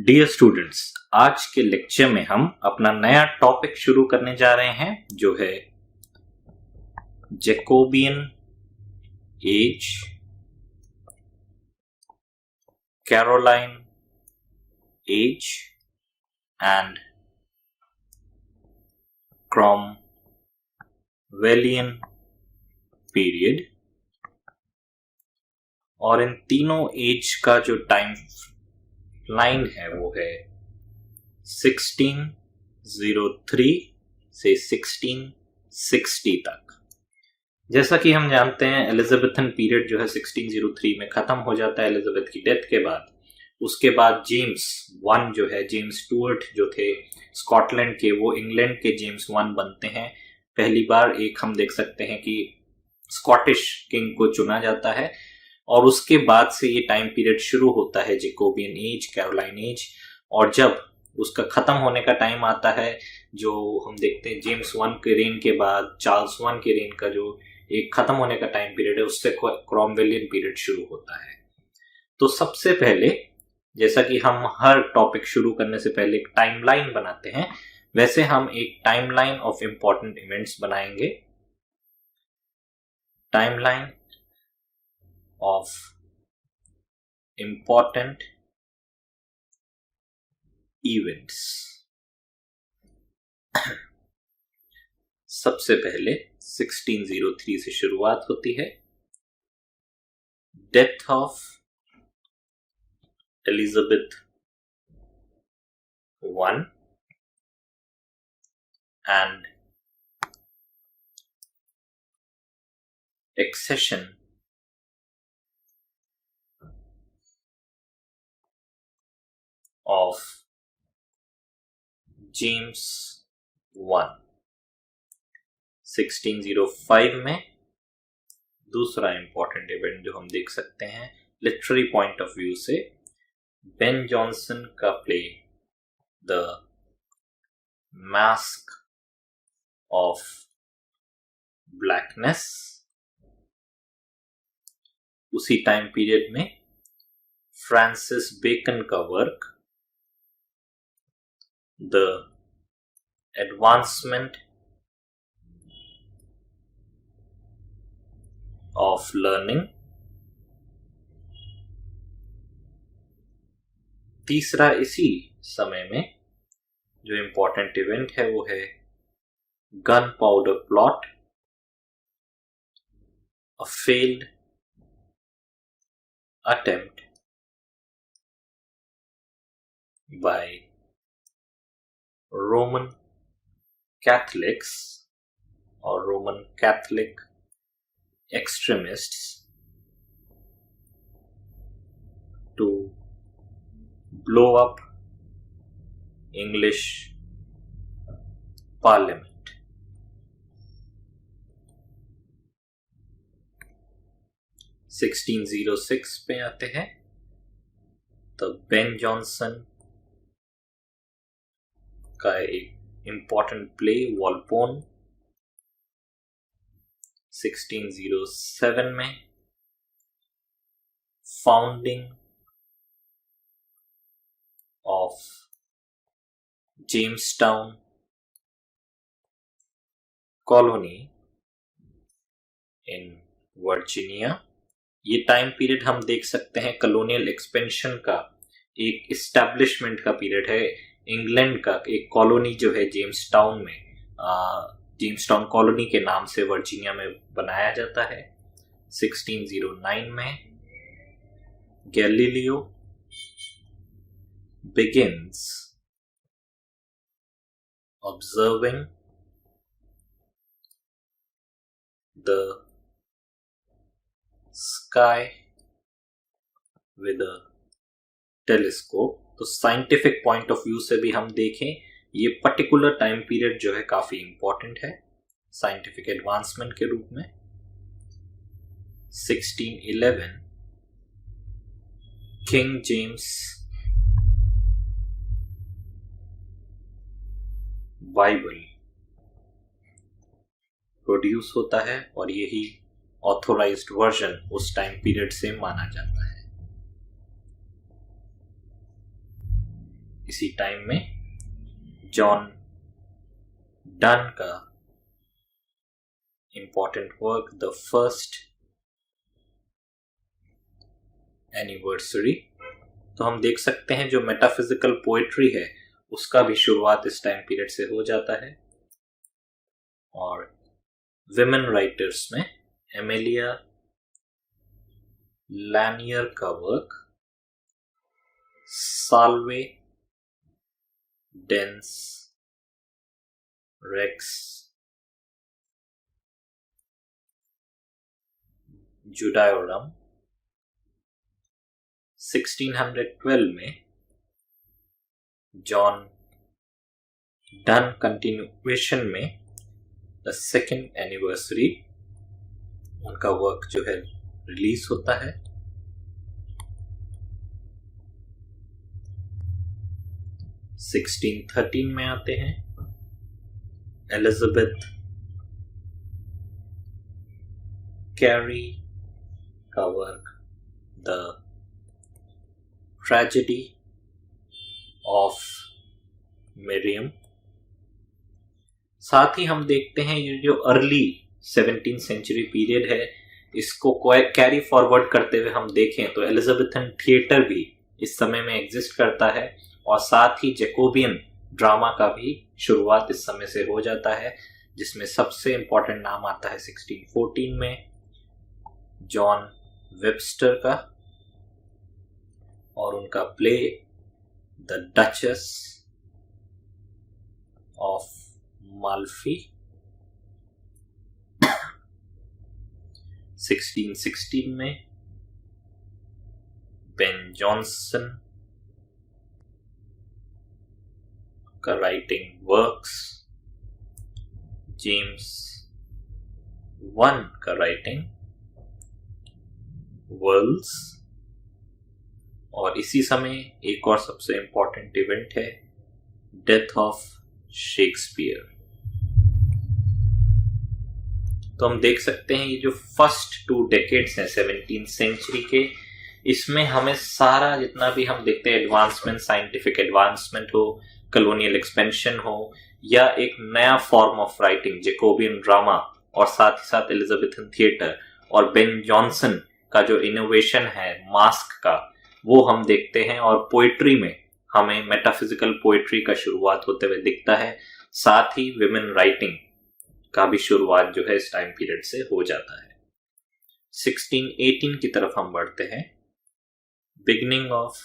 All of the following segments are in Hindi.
डियर स्टूडेंट्स, आज के लेक्चर में हम अपना नया टॉपिक शुरू करने जा रहे हैं जो है Jacobean age, Caroline age and Cromwellian period. और इन तीनों एज का जो टाइम लाइन है वो है 1603 से 1660 तक। जैसा कि हम जानते हैं एलिजाबेथन पीरियड जो है 1603 में खत्म हो जाता है एलिजाबेथ की डेथ के बाद। उसके बाद जेम्स वन जो है, जेम्स स्टुअर्ट जो थे स्कॉटलैंड के, वो इंग्लैंड के जेम्स वन बनते हैं। पहली बार एक हम देख सकते हैं कि स्कॉटिश किंग को चुना जाता है और उसके बाद से ये टाइम पीरियड शुरू होता है जैकोबियन एज, कैरोलाइन एज। और जब उसका खत्म होने का टाइम आता है, जो हम देखते हैं जेम्स वन के रेन के बाद चार्ल्स वन के रेन का जो एक खत्म होने का टाइम पीरियड है, उससे क्रॉमवेलियन पीरियड शुरू होता है। तो सबसे पहले, जैसा कि हम हर टॉपिक शुरू करने से पहले एक टाइमलाइन बनाते हैं, वैसे हम एक टाइमलाइन ऑफ इंपॉर्टेंट इवेंट्स बनाएंगे। Timeline of important events। सबसे पहले 1603 से शुरुआत होती है। Death of Elizabeth one and accession of James one. 1605 में दूसरा इंपॉर्टेंट इवेंट जो हम देख सकते हैं लिटरेरी पॉइंट ऑफ व्यू से, बेन जॉनसन का play the mask of blackness. उसी टाइम पीरियड में फ्रांसिस बेकन का work the advancement of learning. तीसरा इसी समय में जो इंपॉर्टेंट इवेंट है वो है gun powder plot, a failed attempt by Roman Catholics or Roman Catholic extremists to blow up English Parliament। – 1606 पे आते हैं तो बेन जॉनसन का एक इंपॉर्टेंट प्ले वॉलपोन। 1607 में founding of Jamestown colony in Virginia. ये टाइम पीरियड हम देख सकते हैं कॉलोनियल एक्सपेंशन का, एक इस्टेब्लिशमेंट का पीरियड है। इंग्लैंड का एक कॉलोनी जो है जेम्सटाउन में, जेम्सटाउन कॉलोनी के नाम से वर्जीनिया में बनाया जाता है। 1609 में Galileo begins observing the sky with a telescope। तो साइंटिफिक पॉइंट ऑफ व्यू से भी हम देखें, ये पर्टिकुलर टाइम पीरियड जो है काफी इंपॉर्टेंट है साइंटिफिक एडवांसमेंट के रूप में। 1611 किंग जेम्स बाइबल प्रोड्यूस होता है और यही ऑथोराइज्ड वर्जन उस टाइम पीरियड से माना जाता है। इसी टाइम में जॉन डन का important work the first anniversary, तो हम देख सकते हैं जो मेटाफिजिकल पोएट्री है उसका भी शुरुआत इस टाइम पीरियड से हो जाता है। और विमेन राइटर्स में एमेलिया लैनियर का वर्क साल्वे डेंस रेक्स जुडायोरम 1612 में जॉन डन कंटिन्यूएशन में द सेकेंड एनिवर्सरी उनका वर्क जो है रिलीज होता है। सिक्सटीन 13 में आते हैं एलिजाबेथ कैरी का work the tragedy of Miriam. साथ ही हम देखते हैं ये जो अर्ली 17th सेंचुरी पीरियड है इसको कैरी फॉरवर्ड करते हुए हम देखें तो एलिजाबेथन थिएटर भी इस समय में एग्जिस्ट करता है और साथ ही जैकोबियन ड्रामा का भी शुरुआत इस समय से हो जाता है, जिसमें सबसे इंपॉर्टेंट नाम आता है 1614 में जॉन वेबस्टर का और उनका play the duchess of Malfi. 1616 में बेन जॉनसन का राइटिंग वर्क्स, जेम्स वन का राइटिंग वर्ल्ड्स, और इसी समय एक और सबसे इंपॉर्टेंट इवेंट है डेथ ऑफ शेक्सपियर। तो हम देख सकते हैं ये जो फर्स्ट 2 डेकेड्स हैं 17th सेंचुरी के, इसमें हमें सारा जितना भी हम देखते हैं एडवांसमेंट, साइंटिफिक एडवांसमेंट हो, कॉलोनियल एक्सपेंशन हो या एक नया form of writing Jacobean drama और साथ ही साथ एलिजाबेथन थिएटर और बेन जॉनसन का जो इनोवेशन है मास्क का, वो हम देखते हैं। और पोएट्री में हमें मेटाफिजिकल पोएट्री का शुरुआत होते हुए दिखता है, साथ ही विमेन राइटिंग का भी शुरुआत जो है इस टाइम पीरियड से हो जाता है। 1618 की तरफ हम बढ़ते हैं, beginning of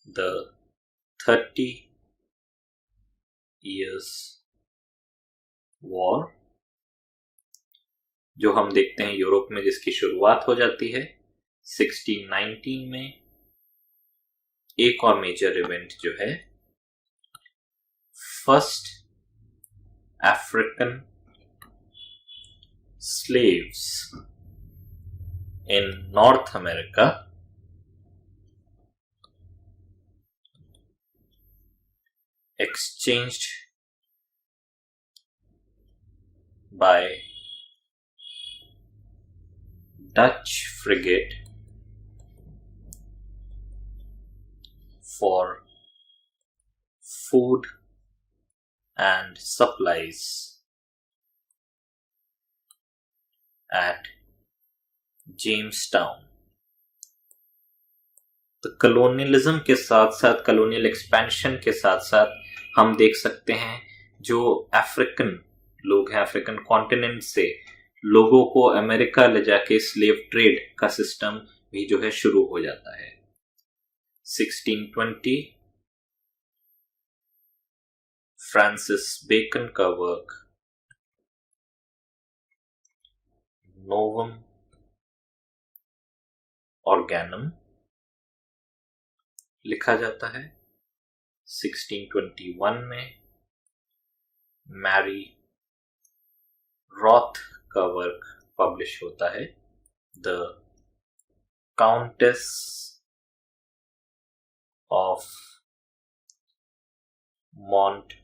the 30 years war, जो हम देखते हैं यूरोप में जिसकी शुरुआत हो जाती है 1619 में। एक और मेजर इवेंट जो है first African slaves in north America exchanged by Dutch frigate for food and supplies at Jamestown। तो कलोनियलिज्म के साथ साथ, कलोनियल एक्सपेंशन के साथ साथ हम देख सकते हैं जो अफ्रीकन लोग हैं, अफ्रीकन कॉन्टिनेंट से लोगों को अमेरिका ले जाके स्लेव ट्रेड का सिस्टम भी जो है शुरू हो जाता है। 1620 फ्रांसिस बेकन का वर्क नोवम ऑर्गेनम लिखा जाता है। 1621 में मैरी रॉथ का वर्क पब्लिश होता है द काउंटेस ऑफ मॉन्टगोमरीज